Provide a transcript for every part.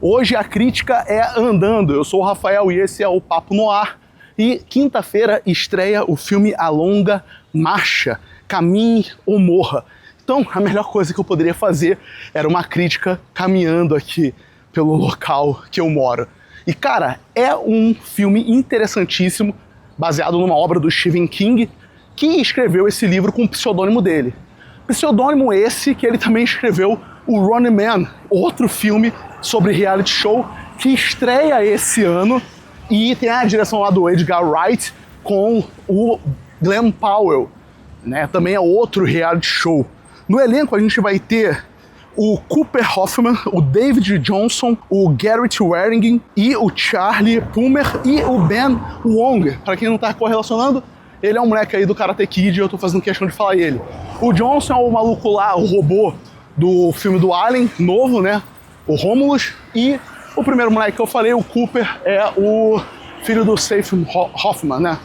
Hoje a crítica é andando. Eu sou o Rafael e esse é o Papo no Ar. E quinta-feira estreia o filme A Longa Marcha, Caminhe ou Morra. Então a melhor coisa que eu poderia fazer era uma crítica caminhando aqui pelo local que eu moro. E cara, é um filme interessantíssimo, baseado numa obra do Stephen King, que escreveu esse livro com o pseudônimo dele. Pseudônimo esse que ele também escreveu o Running Man, outro filme sobre reality show que estreia esse ano e tem a direção lá do Edgar Wright com o Glen Powell, né? Também é outro reality show. No elenco a gente vai ter o Cooper Hoffman, o David Johnson, o Garrett Waring e o Charlie Plummer e o Ben Wong. Para quem não tá correlacionando, ele é um moleque aí do Karate Kid e eu tô fazendo questão de falar ele. O Johnson é o maluco lá, o robô do filme do Alien, novo, né? O Romulus. E o primeiro moleque que eu falei, o Cooper, é o filho do Safe Hoffman, né?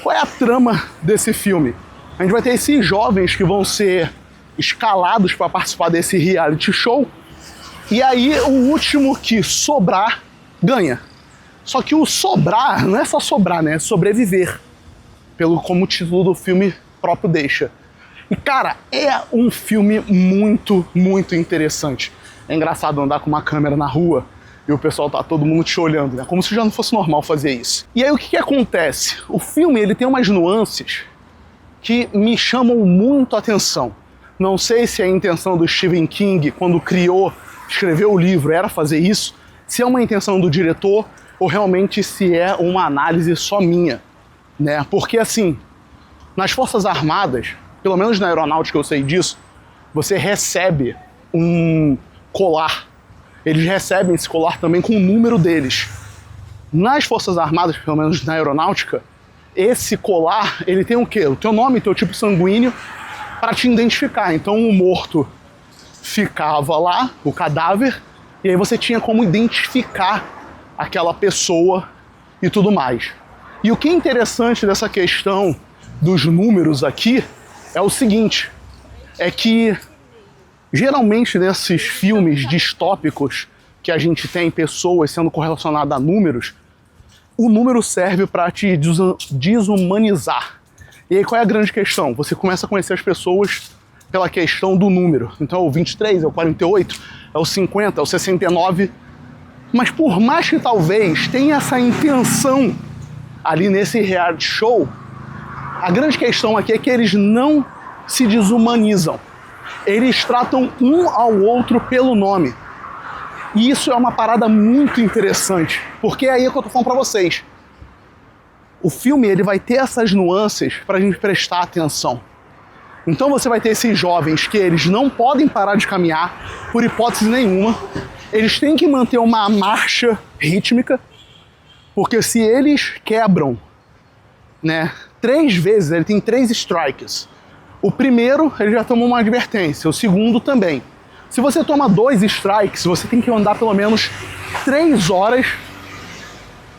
Qual é a trama desse filme? A gente vai ter esses jovens que vão ser escalados para participar desse reality show. E aí o último que sobrar, ganha. Só que o sobrar não é só sobrar, né? É sobreviver. Como o título do filme próprio deixa. E cara, é um filme muito, muito interessante. É engraçado andar com uma câmera na rua e o pessoal tá todo mundo te olhando, né? Como se já não fosse normal fazer isso. E aí o que acontece? O filme ele tem umas nuances que me chamam muito a atenção. Não sei se a intenção do Stephen King, quando escreveu o livro, era fazer isso, se é uma intenção do diretor ou realmente se é uma análise só minha, né? Porque assim, nas Forças Armadas, pelo menos na aeronáutica eu sei disso, você recebe um colar. Eles recebem esse colar também com o número deles. Nas Forças Armadas, pelo menos na aeronáutica, esse colar, ele tem o quê? O teu nome, teu tipo sanguíneo, para te identificar. Então o morto ficava lá, o cadáver, e aí você tinha como identificar aquela pessoa e tudo mais. E o que é interessante dessa questão dos números aqui é o seguinte, é que geralmente nesses filmes distópicos que a gente tem pessoas sendo correlacionadas a números, o número serve para te desumanizar. E aí qual é a grande questão? Você começa a conhecer as pessoas pela questão do número. Então é o 23, é o 48, é o 50, é o 69. Mas por mais que talvez tenha essa intenção ali nesse reality show, a grande questão aqui é que eles não se desumanizam. Eles tratam um ao outro pelo nome. E isso é uma parada muito interessante, porque é aí que eu tô falando pra vocês. O filme ele vai ter essas nuances pra gente prestar atenção. Então você vai ter esses jovens que eles não podem parar de caminhar, por hipótese nenhuma. Eles têm que manter uma marcha rítmica, porque se eles quebram, né, 3 vezes, ele tem 3 strikes. O primeiro, ele já tomou uma advertência, o segundo também. Se você toma 2 strikes, você tem que andar pelo menos 3 horas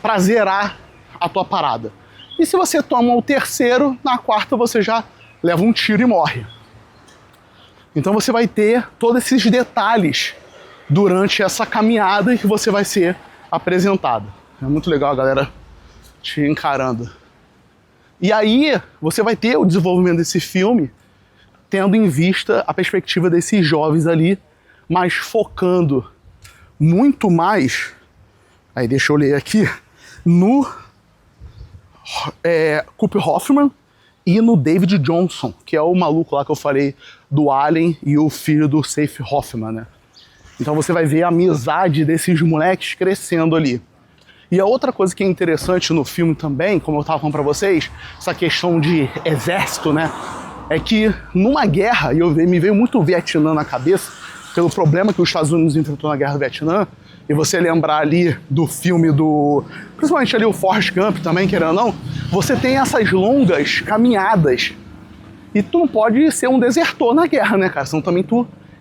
para zerar a tua parada. E se você toma o terceiro, na quarta você já leva um tiro e morre. Então você vai ter todos esses detalhes durante essa caminhada que você vai ser apresentado. É muito legal a galera te encarando. E aí você vai ter o desenvolvimento desse filme tendo em vista a perspectiva desses jovens ali, mas focando muito mais, aí deixa eu ler aqui, no Cooper Hoffman e no David Johnson, que é o maluco lá que eu falei do Alien e o filho do Safe Hoffman, né? Então você vai ver a amizade desses moleques crescendo ali. E a outra coisa que é interessante no filme também, como eu estava falando para vocês, essa questão de exército, né? É que numa guerra, e me veio muito o Vietnã na cabeça, pelo problema que os Estados Unidos enfrentou na guerra do Vietnã, e você lembrar ali do filme principalmente ali o Forrest Gump também, querendo ou não, você tem essas longas caminhadas. E tu não pode ser um desertor na guerra, né, cara? Senão também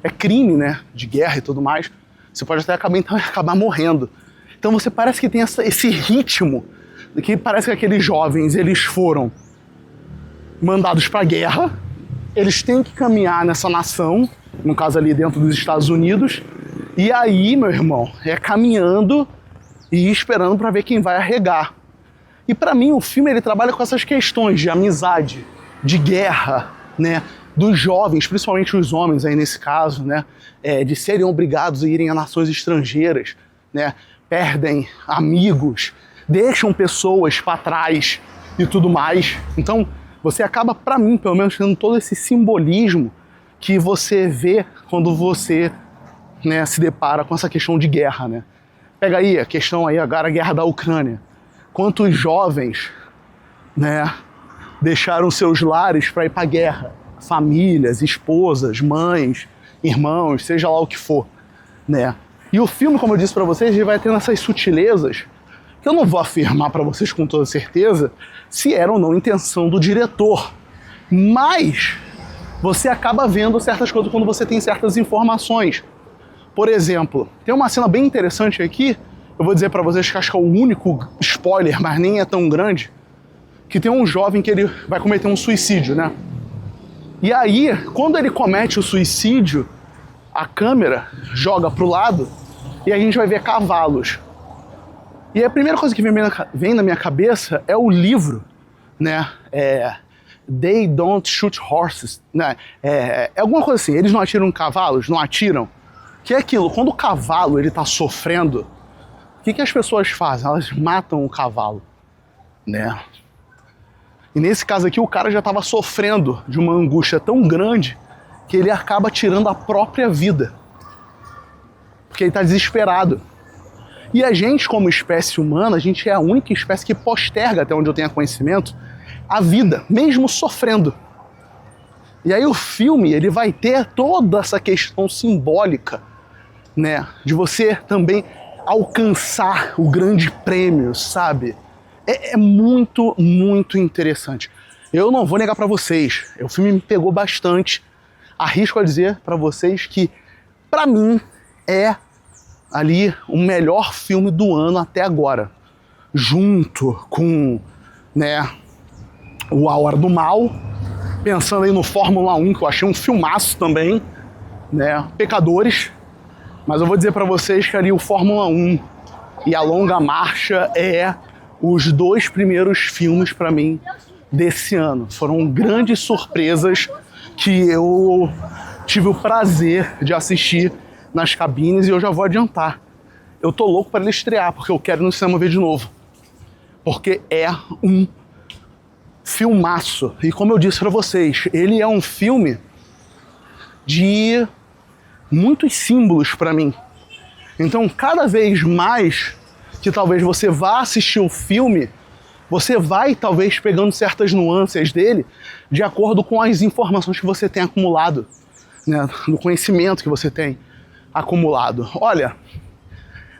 é crime, né, de guerra e tudo mais. Você pode até acabar morrendo. Então você parece que tem esse ritmo, que parece que aqueles jovens, eles foram mandados para a guerra, eles têm que caminhar nessa nação, no caso ali dentro dos Estados Unidos, E aí, meu irmão, é caminhando e esperando para ver quem vai arregar. E para mim o filme ele trabalha com essas questões de amizade, de guerra, né? Dos jovens, principalmente os homens aí nesse caso, né? De serem obrigados a irem a nações estrangeiras, né? Perdem amigos, deixam pessoas para trás e tudo mais. Então você acaba, para mim, pelo menos, tendo todo esse simbolismo que você vê quando você, né, se depara com essa questão de guerra, né? Pega aí a questão aí agora, a guerra da Ucrânia. Quantos jovens, né, deixaram seus lares para ir para a guerra? Famílias, esposas, mães, irmãos, seja lá o que for, né? E o filme, como eu disse para vocês, ele vai tendo essas sutilezas que eu não vou afirmar para vocês com toda certeza se era ou não intenção do diretor, mas você acaba vendo certas coisas quando você tem certas informações. Por exemplo, tem uma cena bem interessante aqui, eu vou dizer para vocês que acho que é o único spoiler, mas nem é tão grande, que tem um jovem que ele vai cometer um suicídio, né? E aí, quando ele comete o suicídio, a câmera joga pro lado e a gente vai ver cavalos. E a primeira coisa que vem na minha cabeça é o livro, né? They Don't Shoot Horses, né? É alguma coisa assim, eles não atiram cavalos, não atiram. Que é aquilo, quando o cavalo ele tá sofrendo, o que as pessoas fazem? Elas matam o cavalo, né? E nesse caso aqui o cara já estava sofrendo de uma angústia tão grande que ele acaba tirando a própria vida. Porque ele está desesperado. E a gente, como espécie humana, a gente é a única espécie que posterga, até onde eu tenho conhecimento, a vida, mesmo sofrendo. E aí o filme ele vai ter toda essa questão simbólica, né, de você também alcançar o grande prêmio, sabe? É muito, muito interessante. Eu não vou negar para vocês, o filme me pegou bastante. Arrisco a dizer para vocês que, para mim, é ali o melhor filme do ano até agora. Junto com, né, o A Hora do Mal, pensando aí no Fórmula 1, que eu achei um filmaço também, né, Pecadores. Mas eu vou dizer para vocês que ali o Fórmula 1 e A Longa Marcha é os dois primeiros filmes para mim desse ano. Foram grandes surpresas que eu tive o prazer de assistir nas cabines e eu já vou adiantar. Eu tô louco para ele estrear, porque eu quero ir no cinema ver de novo. Porque é um filmaço. E como eu disse para vocês, ele é um filme de muitos símbolos para mim. Então, cada vez mais que talvez você vá assistir o filme, você vai talvez pegando certas nuances dele de acordo com as informações que você tem acumulado, né, do conhecimento que você tem acumulado. Olha,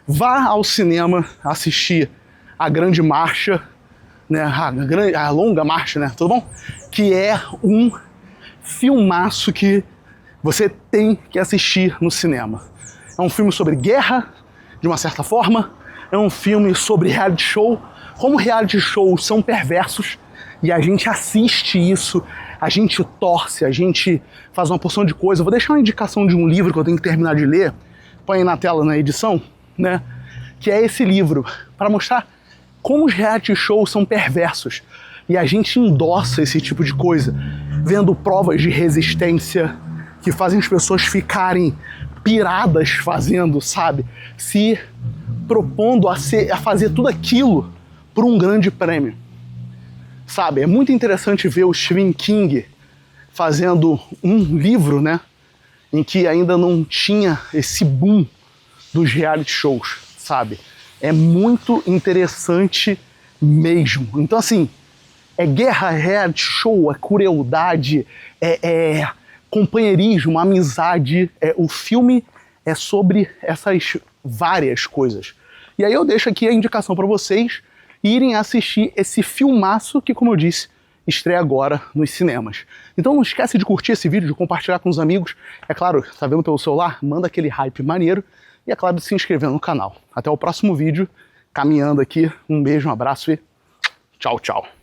vá ao cinema assistir A Grande Marcha, né, a Longa Marcha, né, tudo bom? Que é um filmaço que você tem que assistir no cinema. É um filme sobre guerra, de uma certa forma, é um filme sobre reality show, como reality shows são perversos, e a gente assiste isso, a gente torce, a gente faz uma porção de coisa. Eu vou deixar uma indicação de um livro que eu tenho que terminar de ler, põe aí na tela na edição, né? Que é esse livro, para mostrar como os reality shows são perversos. E a gente endossa esse tipo de coisa, vendo provas de resistência que fazem as pessoas ficarem piradas fazendo, sabe? Se propondo a fazer tudo aquilo por um grande prêmio, sabe? É muito interessante ver o Stephen King fazendo um livro, né, em que ainda não tinha esse boom dos reality shows, sabe? É muito interessante mesmo. Então, assim, é guerra, reality show, é crueldade, é companheirismo, amizade. O filme é sobre essas várias coisas. E aí eu deixo aqui a indicação para vocês irem assistir esse filmaço que, como eu disse, estreia agora nos cinemas. Então não esquece de curtir esse vídeo, de compartilhar com os amigos. É claro, tá vendo pelo celular? Manda aquele hype maneiro. E é claro, de se inscrever no canal. Até o próximo vídeo. Caminhando aqui. Um beijo, um abraço e tchau, tchau.